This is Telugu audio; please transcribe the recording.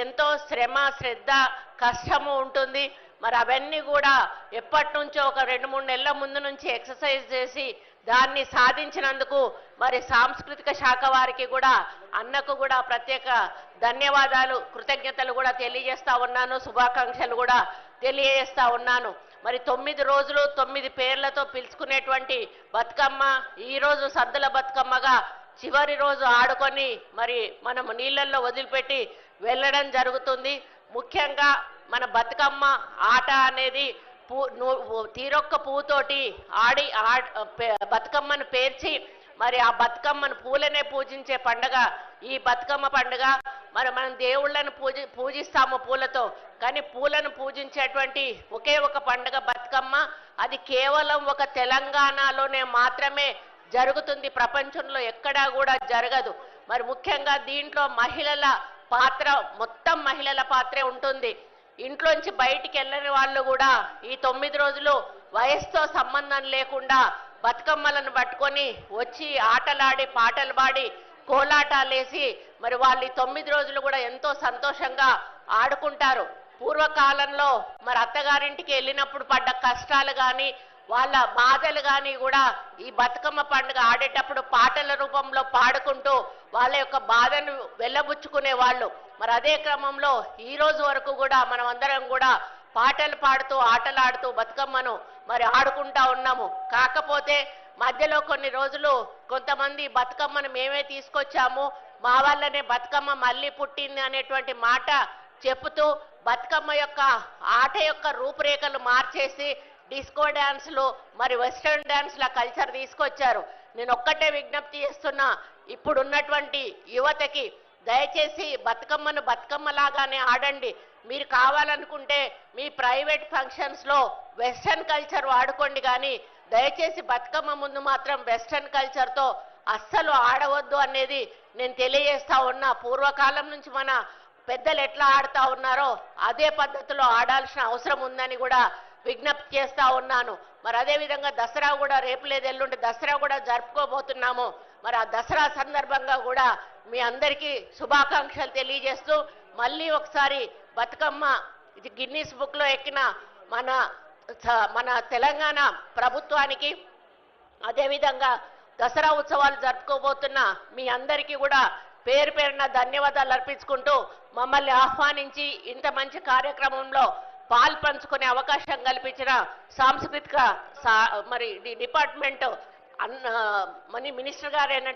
ఎంతో శ్రమ శ్రద్ధ కష్టము ఉంటుంది. మరి అవన్నీ కూడా ఎప్పటి నుంచో ఒక 2-3 నెలల ముందు నుంచి ఎక్సర్సైజ్ చేసి దాన్ని సాధించినందుకు మరి సాంస్కృతిక శాఖ వారికి కూడా అన్నకు కూడా ప్రత్యేక ధన్యవాదాలు కృతజ్ఞతలు కూడా తెలియజేస్తా ఉన్నాను. శుభాకాంక్షలు కూడా తెలియజేస్తా ఉన్నాను. మరి 9 రోజులు 9 పేర్లతో పిలుచుకునేటువంటి బతుకమ్మ ఈ రోజు సద్దుల బతుకమ్మగా చివరి రోజు ఆడుకొని మరి మనం నీళ్ళల్లో వదిలిపెట్టి వెళ్ళడం జరుగుతుంది. ముఖ్యంగా మన బతుకమ్మ ఆట అనేది తీరొక్క పువ్వుతోటి ఆడి బతుకమ్మను పేర్చి మరి ఆ బతుకమ్మను పూలనే పూజించే పండుగ ఈ బతుకమ్మ పండుగ. మరి మనం దేవుళ్ళను పూజిస్తాము పూలతో, కానీ పూలను పూజించేటువంటి ఒకే ఒక పండుగ బతుకమ్మ. అది కేవలం ఒక తెలంగాణలోనే మాత్రమే జరుగుతుంది, ప్రపంచంలో ఎక్కడా కూడా జరగదు. మరి ముఖ్యంగా దీంట్లో మహిళల పాత్ర, మొత్తం మహిళల పాత్రే ఉంటుంది. ఇంట్లోంచి బయటికి వెళ్ళని వాళ్ళు కూడా ఈ 9 రోజులు వయసుతో సంబంధం లేకుండా బతుకమ్మలను పట్టుకొని వచ్చి ఆటలాడి పాటలు పాడి కోలాటాలేసి మరి వాళ్ళు ఈ 9 రోజులు కూడా ఎంతో సంతోషంగా ఆడుకుంటారు. పూర్వకాలంలో మరి అత్తగారింటికి వెళ్ళినప్పుడు పడ్డ కష్టాలు కానీ వాళ్ళ బాధలు కానీ కూడా ఈ బతుకమ్మ పండుగ ఆడేటప్పుడు పాటల రూపంలో పాడుకుంటూ వాళ్ళ యొక్క బాధను వెళ్ళబుచ్చుకునే వాళ్ళు. మరి అదే క్రమంలో ఈ రోజు వరకు కూడా మనం అందరం కూడా పాటలు పాడుతూ ఆటలాడుతూ బతుకమ్మను మరి ఆడుకుంటా ఉన్నాము. కాకపోతే మధ్యలో కొన్ని రోజులు కొంతమంది బతుకమ్మను మేమే తీసుకొచ్చాము, మా వల్లనే బతుకమ్మ మళ్ళీ పుట్టింది అనేటువంటి మాట చెప్పుతూ బతుకమ్మ యొక్క ఆట యొక్క రూపురేఖలు మార్చేసి డిస్కో డ్యాన్స్లు మరి వెస్టర్న్ డ్యాన్స్ల కల్చర్ తీసుకొచ్చారు. నేను ఒక్కటే విజ్ఞప్తి చేస్తున్నా, ఇప్పుడున్నటువంటి యువతకి దయచేసి బతుకమ్మను బతుకమ్మలాగానే ఆడండి. మీరు కావాలనుకుంటే మీ ప్రైవేట్ ఫంక్షన్స్లో వెస్టర్న్ కల్చర్ వాడుకోండి, కానీ దయచేసి బతుకమ్మ ముందు మాత్రం వెస్టర్న్ కల్చర్తో అస్సలు ఆడవద్దు అనేది నేను తెలియజేస్తా ఉన్నా. పూర్వకాలం నుంచి మన పెద్దలు ఎట్లా ఆడుతా ఉన్నారో అదే పద్ధతిలో ఆడాల్సిన అవసరం ఉందని కూడా విజ్ఞప్తి చేస్తా ఉన్నాను. మరి అదేవిధంగా దసరా కూడా రేపు లేదు ఎల్లుండి దసరా కూడా జరుపుకోబోతున్నాము. మరి ఆ దసరా సందర్భంగా కూడా మీ అందరికీ శుభాకాంక్షలు తెలియజేస్తూ మళ్ళీ ఒకసారి బతుకమ్మ ఇది గిన్నీస్ బుక్లో ఎక్కిన మన తెలంగాణ ప్రభుత్వానికి, అదేవిధంగా దసరా ఉత్సవాలు జరుపుకోబోతున్న మీ అందరికీ కూడా పేరు పేరున ధన్యవాదాలు అర్పించుకుంటూ మమ్మల్ని ఆహ్వానించి ఇంత మంచి కార్యక్రమంలో పాలు పంచుకునే అవకాశం కల్పించిన సాంస్కృతిక మరి డిపార్ట్మెంట్ మినిస్టర్ గారైన